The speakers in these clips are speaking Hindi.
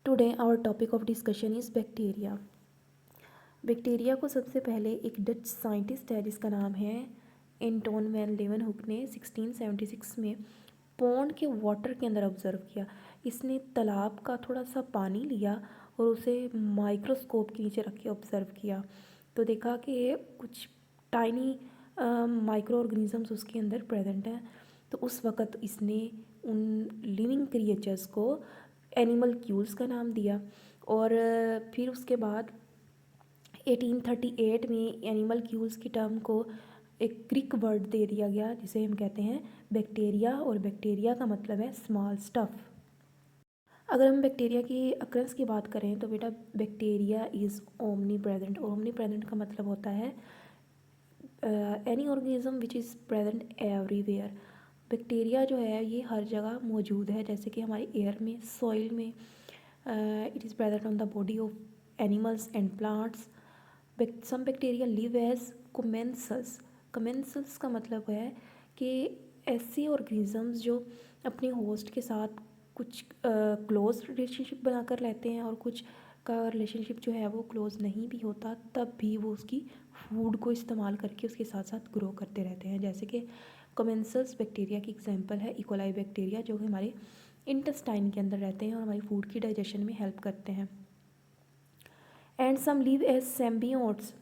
Today our topic of discussion is bacteria. Bacteria को सबसे पहले एक डच साइंटिस्ट है जिसका नाम है एंटोन वैन लेeuwenhoek ने 1676 में पॉन्ड के वाटर के अंदर ऑब्जर्व किया। इसने तालाब का थोड़ा सा पानी लिया और उसे माइक्रोस्कोप के नीचे रख के ऑब्जर्व किया, तो देखा कि कुछ टाइनी माइक्रो ऑर्गेनिजम्स उसके अंदर प्रेजेंट हैं। तो उस वक़्त इसने उन लिविंग क्रिएचर्स को एनिमल्क्यूल्स का नाम दिया। और फिर उसके बाद 1838 में एनिमल्क्यूल्स की टर्म को एक ग्रीक वर्ड दे दिया गया जिसे हम कहते हैं बैक्टीरिया, और बैक्टीरिया का मतलब है स्मॉल स्टफ़। अगर हम बैक्टीरिया की अक्रंस की बात करें तो बेटा bacteria is omni present. Omni present का मतलब होता है any organism which is present everywhere. Bacteria जो है ये हर जगह मौजूद है, जैसे कि हमारे एयर में, सॉइल में। It is present on the body of animals and plants. Some bacteria live as commensals. Commensals का मतलब है कि ऐसे ऑर्गेनिजम्स जो अपने होस्ट के साथ कुछ क्लोज रिलेशनशिप बनाकर रहते हैं और कुछ का रिलेशनशिप जो है वो क्लोज नहीं भी होता, तब भी वो उसकी फूड को इस्तेमाल करके उसके साथ साथ ग्रो करते रहते हैं। जैसे कि कोमेंसल्स बैक्टीरिया की एग्जांपल है इकोलाई बैक्टीरिया, जो कि हमारे इंटेस्टाइन के अंदर रहते हैं और हमारी फूड की डाइजेशन में हेल्प करते हैं। And some live as symbiotes.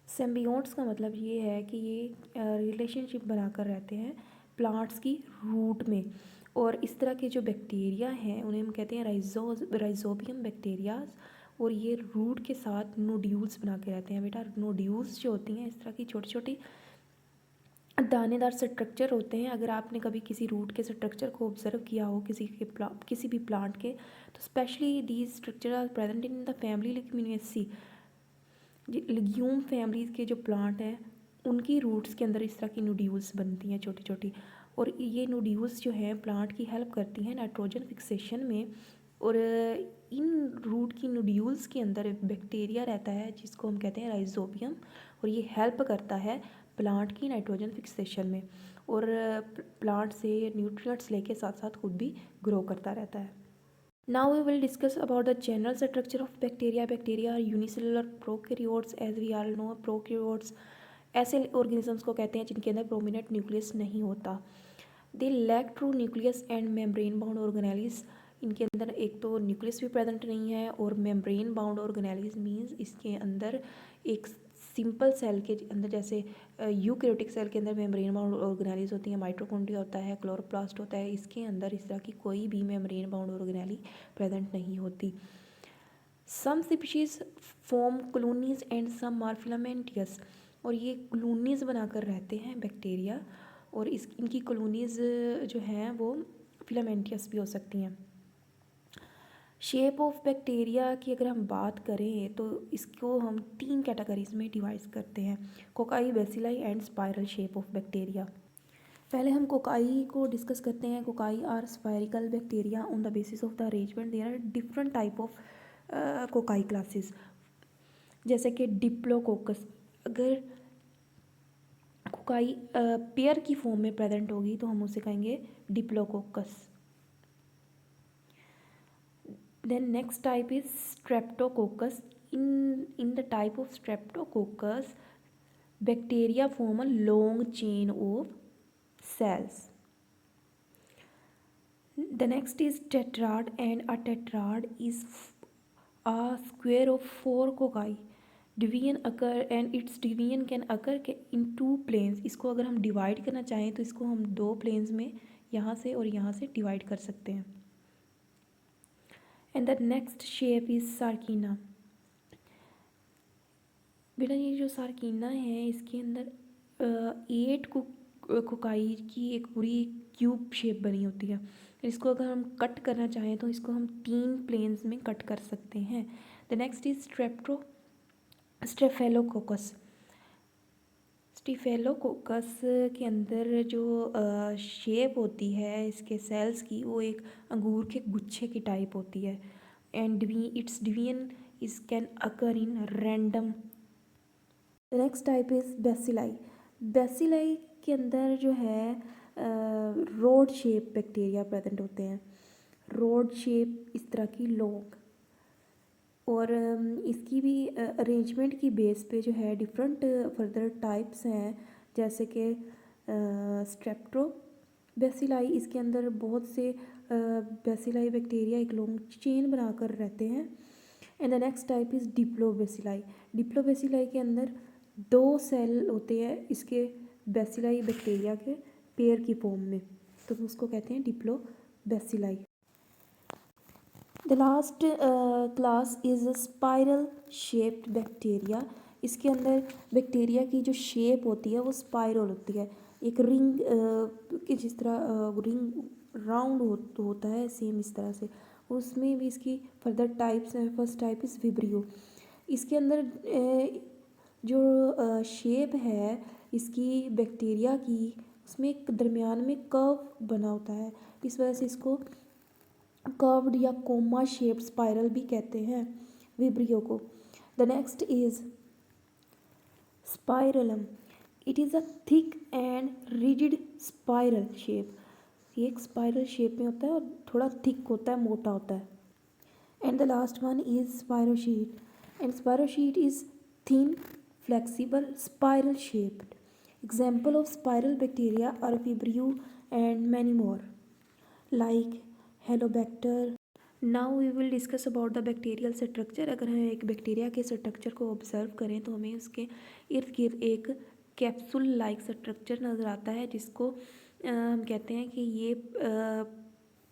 Symbiotes का मतलब ये है कि ये रिलेशनशिप बनाकर रहते हैं प्लांट्स की रूट में। और इस तरह के जो बैक्टीरिया हैं उन्हें हम कहते हैं राइजोबियम बैक्टीरियाज, और ये रूट के साथ नोड्यूल्स बना के रहते हैं। बेटा नोड्यूल्स जो होती हैं इस तरह की छोटी छोटी दानेदार स्ट्रक्चर होते हैं। अगर आपने कभी किसी रूट के स्ट्रक्चर को ऑब्जर्व किया हो किसी भी प्लांट के, तो specially these structure are present in the family Leguminosae. Legume families के जो प्लांट हैं उनकी रूट्स के अंदर इस तरह की नोड्यूल्स बनती हैं छोटी छोटी, और ये नोड्यूल्स जो हैं प्लांट की हेल्प करती हैं नाइट्रोजन फिक्सेशन में। और इन रूट की नोड्यूल्स के अंदर बैक्टीरिया रहता है जिसको हम कहते हैं राइजोबियम, और ये हेल्प करता है प्लांट की नाइट्रोजन फिक्सेशन में, और प्लांट से न्यूट्रिएंट्स लेके साथ साथ खुद भी ग्रो करता रहता है। Now we will discuss about the general structure of bacteria. Bacteria are unicellular prokaryotes, as we all know. Prokaryotes ऐसे organisms को कहते हैं जिनके अंदर प्रोमिनेंट न्यूक्लियस नहीं होता। They lack true nucleus and membrane bound organelles. इनके अंदर एक तो न्यूक्लियस भी प्रेजेंट नहीं है, और मेम्ब्रेन बाउंड ऑर्गेनेलिस मीन्स इसके अंदर एक सिंपल सेल के अंदर, जैसे यूकैरियोटिक सेल के अंदर मेम्ब्रेन बाउंड ऑर्गेनेलिस होती है, माइटोकॉन्ड्रिया होता है, क्लोरोप्लास्ट होता है, इसके अंदर इस तरह की कोई भी मेम्ब्रेन बाउंड ऑर्गेनेली प्रेजेंट नहीं होती। Some species form colonies and some are filamentous. और ये कॉलोनीज बनाकर रहते हैं बैक्टीरिया, और इनकी कॉलोनीज जो हैं वो फिलामेंटियस भी हो सकती हैं। शेप ऑफ बैक्टीरिया की अगर हम बात करें तो इसको हम 3 कैटेगरीज में डिवाइड करते हैं, cocci, bacilli and spiral shape of bacteria. पहले हम कोकाई को डिस्कस करते हैं। Cocci are spherical bacteria on the basis of the arrangement. There are different type of cocci classes, जैसे कि डिप्लोकोकस। अगर कोकाई पेयर की फॉर्म में प्रेजेंट होगी तो हम उसे कहेंगे diplococcus. Then next type is Streptococcus. In the type of Streptococcus, bacteria form a long chain of cells. The next is tetrad, and a tetrad is a square of 4 cocci. Division occur and its division can occur in 2 planes. इसको अगर हम डिवाइड करना चाहें तो इसको हम 2 प्लेन्स में यहाँ से और यहाँ से डिवाइड कर सकते हैं। And the next shape is sarcina. बेटा ये जो सार्कीना है इसके अंदर 8 कोकाई की एक पूरी क्यूब शेप बनी होती है। इसको अगर हम कट करना चाहें तो इसको हम 3 प्लेन्स में कट कर सकते हैं। The next is Staphylococcus. Staphylococcus के अंदर जो शेप होती है इसके सेल्स की वो एक अंगूर के गुच्छे की टाइप होती है, and it's division is can occur in random. The next type is bacilli. Bacilli के अंदर जो है रोड शेप बैक्टीरिया प्रेजेंट होते हैं। रोड शेप इस तरह की लॉन्ग। और इसकी भी अरेंजमेंट की बेस पे जो है डिफरेंट फर्दर टाइप्स हैं, जैसे कि स्ट्रेप्टो बेसिलाई। इसके अंदर बहुत से बेसिलाई बैक्टीरिया एक लॉन्ग चेन बनाकर रहते हैं। And the next type is Diplo bacilli. Diplo bacilli के अंदर 2 सेल होते हैं इसके बेसिलाई बैक्टीरिया के पेयर की फॉर्म में, तो उसको कहते हैं Diplo bacilli. The last class is spiral shaped bacteria. इसके अंदर बैक्टीरिया की जो शेप होती है वो स्पाइरल होती है, एक रिंग की जिस तरह रिंग राउंड होता है सेम इस तरह से। उसमें भी इसकी फर्दर टाइप्स हैं। First type is vibrio. इसके अंदर जो शेप है इसकी बैक्टीरिया की, उसमें एक दरमियान में कर्व बना होता है, इस वजह से इसको कर्व्ड या कोमा शेप्ड स्पाइरल भी कहते हैं विब्रियो को। The next is spirillum. It is a thick and rigid spiral shape. ये एक स्पाइरल शेप में होता है और थोड़ा थिक होता है, मोटा होता है। And the last one is spirochete. And spirochete is thin flexible spiral shaped. Example of spiral bacteria are Vibrio and many more like Helicobacter. Now we will discuss about the bacterial structure. अगर हम एक बैक्टीरिया के स्ट्रक्चर को ऑब्जर्व करें तो हमें उसके इर्द गिर्द एक कैप्सूल लाइक स्ट्रक्चर नज़र आता है, जिसको हम कहते हैं कि ये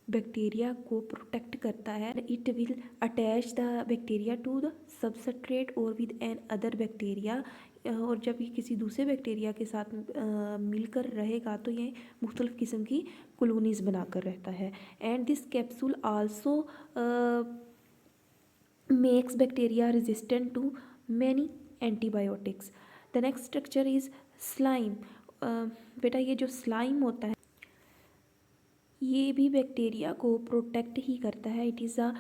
बैक्टीरिया को प्रोटेक्ट करता है। It will attach the bacteria to the substrate और विद एन अदर बैक्टीरिया। और जब ये किसी दूसरे बैक्टीरिया के साथ मिलकर रहेगा तो ये मुख्तलिफ़ किस्म की कॉलोनीज़ बनाकर रहता है। And this capsule also makes bacteria resistant to many antibiotics. The next structure is slime. बेटा ये जो स्लाइम होता है ये भी बैक्टीरिया को प्रोटेक्ट ही करता है। It is a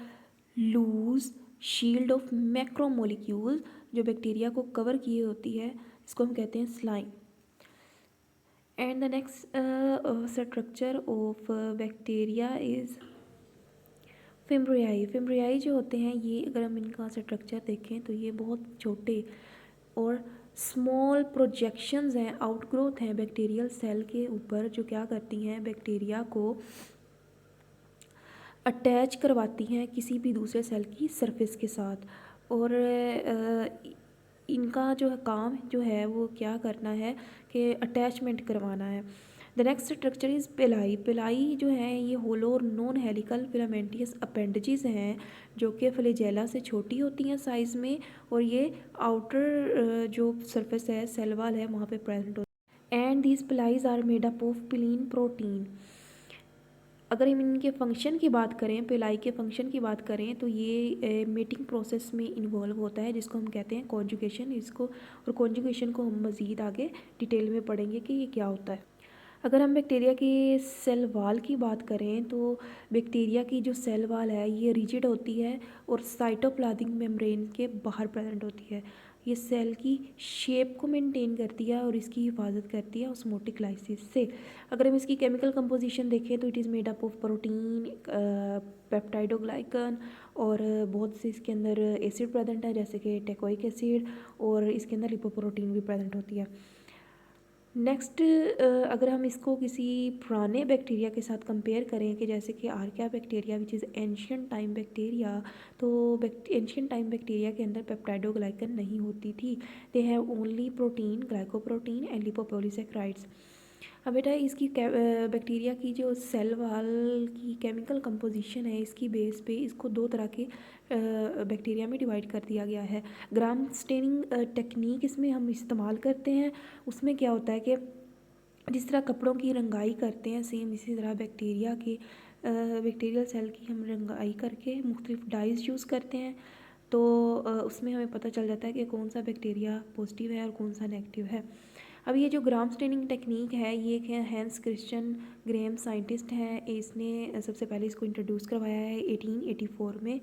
loose shield of macromolecule. जो बैक्टीरिया को कवर किए होती है इसको हम कहते हैं slime. And the next structure of bacteria is fimbriae. Fimbriae जो होते हैं ये, अगर हम इनका स्ट्रक्चर देखें तो ये बहुत छोटे और स्मॉल प्रोजेक्शंस हैं, आउटग्रोथ हैं बैक्टीरियल सेल के ऊपर, जो क्या करती हैं बैक्टीरिया को अटैच करवाती हैं किसी भी दूसरे सेल की सरफेस के साथ। और इनका जो काम जो है वो क्या करना है कि अटैचमेंट करवाना है। The next structure is pili. Pili जो है ये होलो और नॉन हेलिकल फिलामेंटियस अपेंडेजेस हैं, जो कि फ्लैजेला से छोटी होती हैं साइज़ में, और ये आउटर जो सरफेस है सेल वाल है वहाँ पे प्रेजेंट होती है। And these pilis are made up of pilin protein. अगर हम इनके फंक्शन की बात करें, पेलाई के फंक्शन की बात करें, तो ये मेटिंग प्रोसेस में इन्वॉल्व होता है, जिसको हम कहते हैं कॉन्जुगेशन। इसको और कॉन्जुगेशन को हम मज़ीद आगे डिटेल में पढ़ेंगे कि ये क्या होता है। अगर हम बैक्टीरिया की सेल वाल की बात करें तो बैक्टीरिया की जो सेल वाल है ये रिजिड होती है और साइटोप्लाज्मिक मेम्ब्रेन के बाहर प्रेजेंट होती है। ये सेल की शेप को मेंटेन करती है और इसकी हिफाजत करती है ऑस्मोटिक लाइसिस से। अगर हम इसकी केमिकल कंपोजिशन देखें तो it is made up of protein, peptidoglycan, और बहुत से इसके अंदर एसिड प्रेजेंट है जैसे कि टेकोइक एसिड, और इसके अंदर लिपोप्रोटीन भी प्रेजेंट होती है। नेक्स्ट अगर हम इसको किसी पुराने बैक्टीरिया के साथ कंपेयर करें कि जैसे कि archaea bacteria which is ancient time bacteria, तो एंशियंट टाइम बैक्टीरिया के अंदर पेप्टाइडोग्लाइकन नहीं होती थी। They have only protein, glycoprotein and lipopolysaccharides. अब बेटा इसकी बैक्टीरिया की जो सेल वाल की केमिकल कंपोजिशन है इसकी बेस पे इसको 2 तरह के बैक्टीरिया में डिवाइड कर दिया गया है। ग्राम स्टेनिंग टेक्निक इसमें हम इस्तेमाल करते हैं। उसमें क्या होता है कि जिस तरह कपड़ों की रंगाई करते हैं सेम इसी तरह बैक्टीरिया की बैक्टीरियल सेल की हम रंगाई करके मुख्तलिफ डाइज यूज़ करते हैं। तो उसमें हमें पता चल जाता है कि कौन सा बैक्टीरिया पॉजिटिव है और कौन सा नेगेटिव है। अब ये जो ग्राम स्टेनिंग टेक्निक है ये हैंस क्रिश्चियन ग्रेम साइंटिस्ट है, इसने सबसे पहले इसको इंट्रोड्यूस करवाया है 1884 में।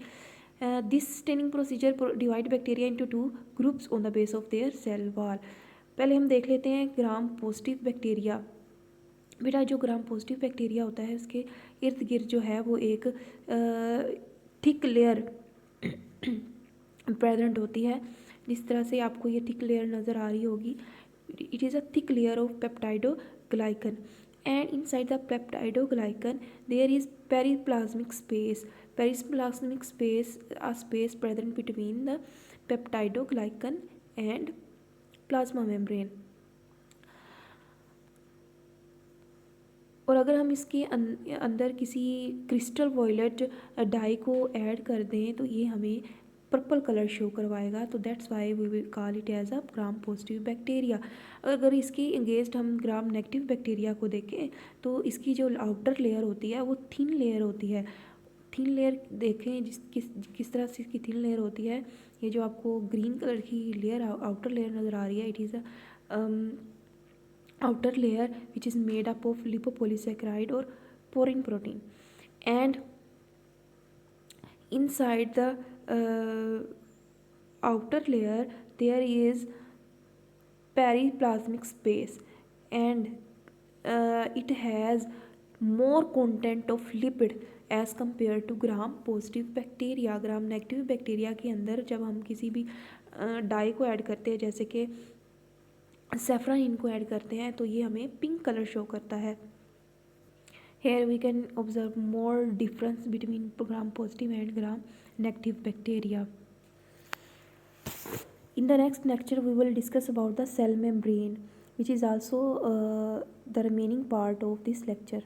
This staining procedure divide bacteria into 2 groups on the base of their cell wall. पहले हम देख लेते हैं ग्राम पॉजिटिव बैक्टीरिया। बेटा जो ग्राम पॉजिटिव बैक्टीरिया होता है उसके इर्द गिर्द जो है वो एक थिक लेयर प्रेजेंट होती है। जिस तरह से आपको ये थिक लेयर नज़र आ रही होगी, it is a thick layer of peptidoglycan, and inside the peptidoglycan there is periplasmic space a space present between the peptidoglycan and plasma membrane। और अगर हम इसके अंदर किसी क्रिस्टल वॉयलेट डाई को ऐड कर दें तो ये हमें पर्पल कलर शो करवाएगा। तो that's why we will call it as a gram positive bacteria. अगर इसके अगेंस्ट हम ग्राम नेगेटिव बैक्टीरिया को देखें तो इसकी जो आउटर लेयर होती है वो थिन लेयर होती है। थिन लेयर देखें किस तरह से इसकी थिन लेयर होती है। ये जो आपको ग्रीन कलर की लेयर आउटर लेयर नज़र आ रही है, it is a outer layer which is made up of lipopolysaccharide or porine protein, and inside the outer layer there is periplasmic space, and it has more content of lipid as compare to gram positive bacteria. Gram negative bacteria के अंदर जब हम किसी भी डाई को ऐड करते हैं, जैसे कि सेफ्राइन को ऐड करते हैं, तो ये हमें पिंक कलर शो करता है। Here we can observe more difference between gram positive and gram negative bacteria. In the next lecture we will discuss about the cell membrane, which is also the remaining part of this lecture.